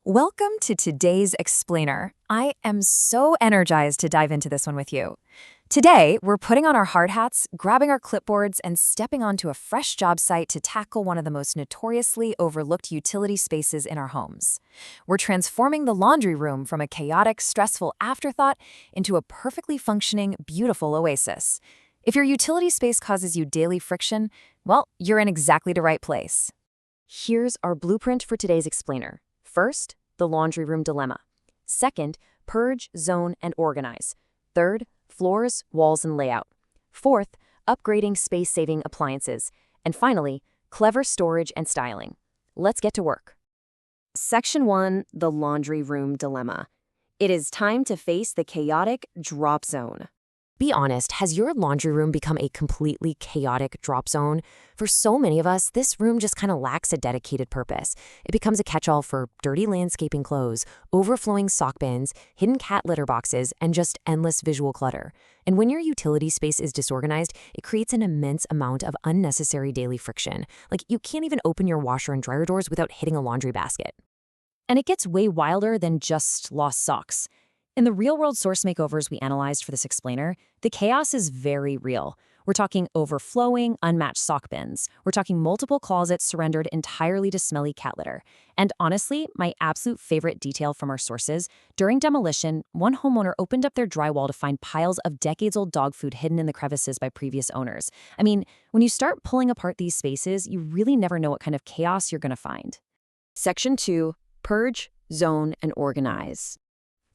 Welcome to today's Explainer. I am so energized to dive into this one with you. Today, we're putting on our hard hats, grabbing our clipboards, and stepping onto a fresh job site to tackle one of the most notoriously overlooked utility spaces in our homes. We're transforming the laundry room from a chaotic, stressful afterthought into a perfectly functioning, beautiful oasis. If your utility space causes you daily friction, well, you're in exactly the right place. Here's our blueprint for today's Explainer. First, the laundry room dilemma. Second, purge, zone, and organize. Third, floors, walls, and layout. Fourth, upgrading space-saving appliances. And finally, clever storage and styling. Let's get to work. Section 1, the laundry room dilemma. It is time to face the chaotic drop zone. Be honest, has your laundry room become a completely chaotic drop zone? For so many of us, this room just kind of lacks a dedicated purpose. It becomes a catch-all for dirty landscaping clothes, overflowing sock bins, hidden cat litter boxes, and just endless visual clutter. And when your utility space is disorganized, it creates an immense amount of unnecessary daily friction. Like, you can't even open your washer and dryer doors without hitting a laundry basket. And it gets way wilder than just lost socks. In the real-world source makeovers we analyzed for this explainer, the chaos is very real. We're talking overflowing, unmatched sock bins. We're talking multiple closets surrendered entirely to smelly cat litter. And honestly, my absolute favorite detail from our sources, during demolition, one homeowner opened up their drywall to find piles of decades-old dog food hidden in the crevices by previous owners. I mean, when you start pulling apart these spaces, you really never know what kind of chaos you're going to find. Section 2, purge, zone, and organize.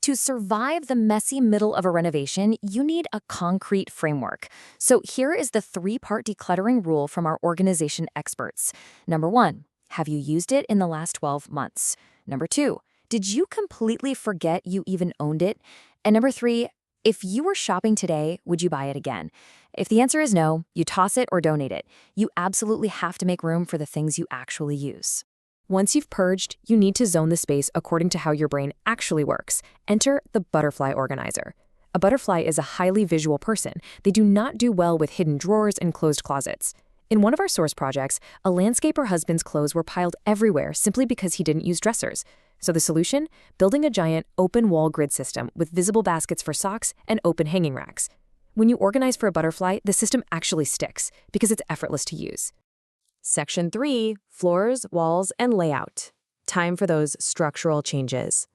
To survive the messy middle of a renovation, you need a concrete framework. So here is the 3-part decluttering rule from our organization experts. Number 1, have you used it in the last 12 months? Number 2, did you completely forget you even owned it? And number 3, if you were shopping today, would you buy it again? If the answer is no, you toss it or donate it. You absolutely have to make room for the things you actually use. Once you've purged, you need to zone the space according to how your brain actually works. Enter the butterfly organizer. A butterfly is a highly visual person. They do not do well with hidden drawers and closed closets. In one of our source projects, a landscaper husband's clothes were piled everywhere simply because he didn't use dressers. So the solution? Building a giant open-wall grid system with visible baskets for socks and open hanging racks. When you organize for a butterfly, the system actually sticks because it's effortless to use. Section 3, floors, walls, and layout. Time for those structural changes.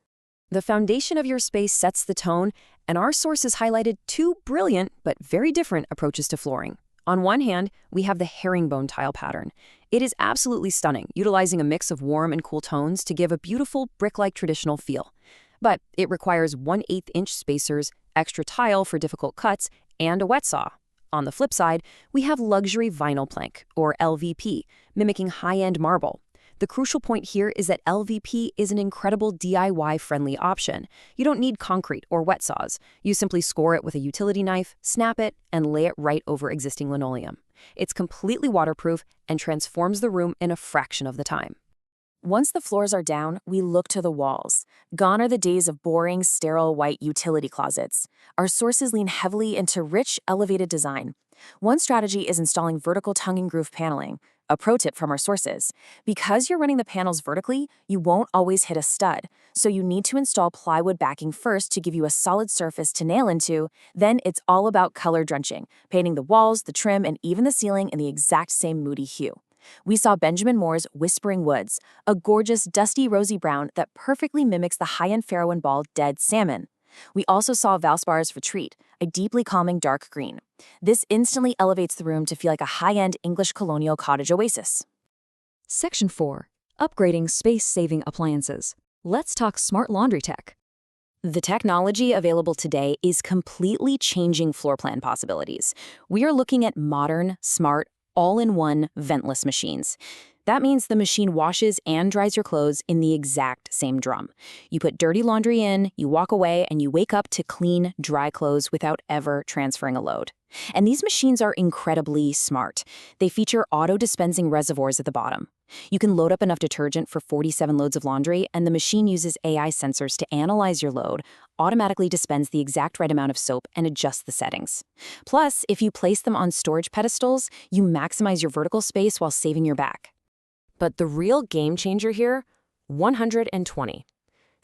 The foundation of your space sets the tone, and our sources highlighted 2 brilliant but very different approaches to flooring. On one hand, we have the herringbone tile pattern. It is absolutely stunning, utilizing a mix of warm and cool tones to give a beautiful brick-like traditional feel. But it requires 1/8-inch spacers, extra tile for difficult cuts, and a wet saw. On the flip side, we have luxury vinyl plank, or LVP, mimicking high-end marble. The crucial point here is that LVP is an incredible DIY-friendly option. You don't need concrete or wet saws. You simply score it with a utility knife, snap it, and lay it right over existing linoleum. It's completely waterproof and transforms the room in a fraction of the time. Once the floors are down, we look to the walls. Gone are the days of boring, sterile white utility closets. Our sources lean heavily into rich, elevated design. One strategy is installing vertical tongue and groove paneling. A pro tip from our sources: because you're running the panels vertically, you won't always hit a stud, so you need to install plywood backing first to give you a solid surface to nail into. Then it's all about color drenching, painting the walls, the trim, and even the ceiling in the exact same moody hue. We saw Benjamin Moore's Whispering Woods, a gorgeous dusty rosy brown that perfectly mimics the high-end Farrow and Ball Dead Salmon. We also saw Valspar's Retreat, a deeply calming dark green. This instantly elevates the room to feel like a high-end English colonial cottage oasis. Section 4, upgrading space-saving appliances. Let's talk smart laundry tech. The technology available today is completely changing floor plan possibilities. We are looking at modern, smart, all-in-one ventless machines. That means the machine washes and dries your clothes in the exact same drum. You put dirty laundry in, you walk away, and you wake up to clean, dry clothes without ever transferring a load. And these machines are incredibly smart. They feature auto-dispensing reservoirs at the bottom. You can load up enough detergent for 47 loads of laundry, and the machine uses AI sensors to analyze your load, automatically dispense the exact right amount of soap, and adjust the settings. Plus, if you place them on storage pedestals, you maximize your vertical space while saving your back. But the real game changer here? 120.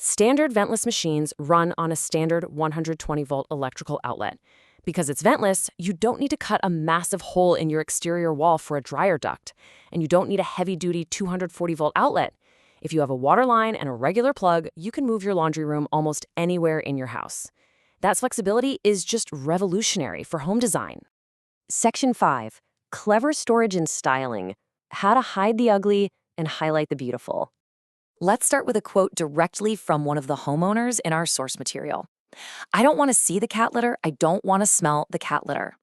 Standard ventless machines run on a standard 120-volt electrical outlet. Because it's ventless, you don't need to cut a massive hole in your exterior wall for a dryer duct, and you don't need a heavy-duty 240-volt outlet. If you have a water line and a regular plug, you can move your laundry room almost anywhere in your house. That flexibility is just revolutionary for home design. Section 5. Clever storage and styling. How to hide the ugly and highlight the beautiful. Let's start with a quote directly from one of the homeowners in our source material. "I don't want to see the cat litter. I don't want to smell the cat litter."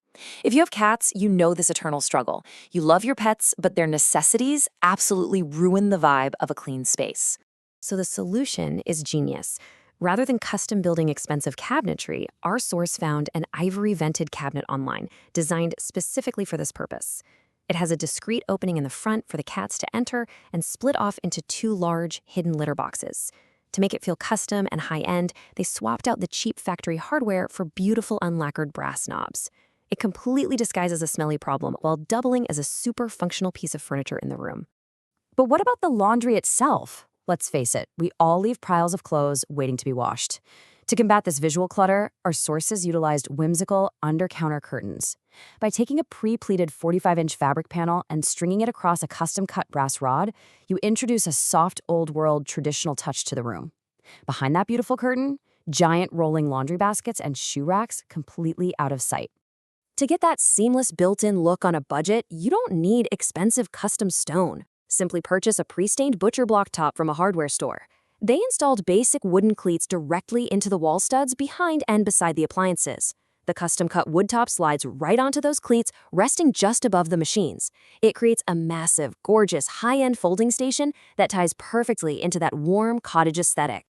If you have cats, you know this eternal struggle. You love your pets, but their necessities absolutely ruin the vibe of a clean space. So the solution is genius. Rather than custom building expensive cabinetry, our source found an ivory vented cabinet online, designed specifically for this purpose. It has a discreet opening in the front for the cats to enter and split off into 2 large, hidden litter boxes. To make it feel custom and high-end, they swapped out the cheap factory hardware for beautiful unlacquered brass knobs. It completely disguises a smelly problem while doubling as a super functional piece of furniture in the room. But what about the laundry itself? Let's face it, we all leave piles of clothes waiting to be washed. To combat this visual clutter, our sources utilized whimsical under-counter curtains. By taking a pre-pleated 45-inch fabric panel and stringing it across a custom-cut brass rod, you introduce a soft, old-world, traditional touch to the room. Behind that beautiful curtain, giant rolling laundry baskets and shoe racks completely out of sight. To get that seamless built-in look on a budget, you don't need expensive custom stone. Simply purchase a pre-stained butcher block top from a hardware store. They installed basic wooden cleats directly into the wall studs behind and beside the appliances. The custom-cut wood top slides right onto those cleats, resting just above the machines. It creates a massive, gorgeous, high-end folding station that ties perfectly into that warm cottage aesthetic.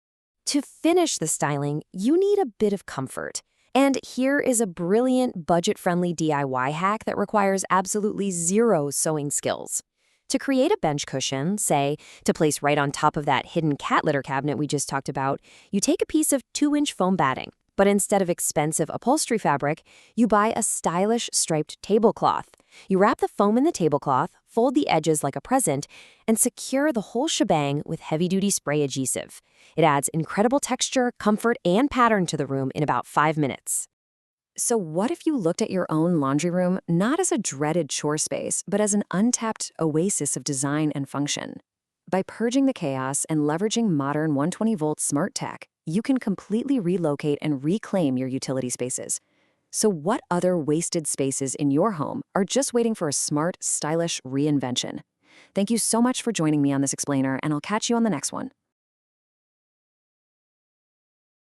To finish the styling, you need a bit of comfort. And here is a brilliant, budget-friendly DIY hack that requires absolutely zero sewing skills. To create a bench cushion, say, to place right on top of that hidden cat litter cabinet we just talked about, you take a piece of 2-inch foam batting. But instead of expensive upholstery fabric, you buy a stylish striped tablecloth. You wrap the foam in the tablecloth, fold the edges like a present, and secure the whole shebang with heavy-duty spray adhesive. It adds incredible texture, comfort, and pattern to the room in about 5 minutes. So what if you looked at your own laundry room not as a dreaded chore space, but as an untapped oasis of design and function? By purging the chaos and leveraging modern 120-volt smart tech, you can completely relocate and reclaim your utility spaces. So what other wasted spaces in your home are just waiting for a smart, stylish reinvention? Thank you so much for joining me on this explainer, and I'll catch you on the next one.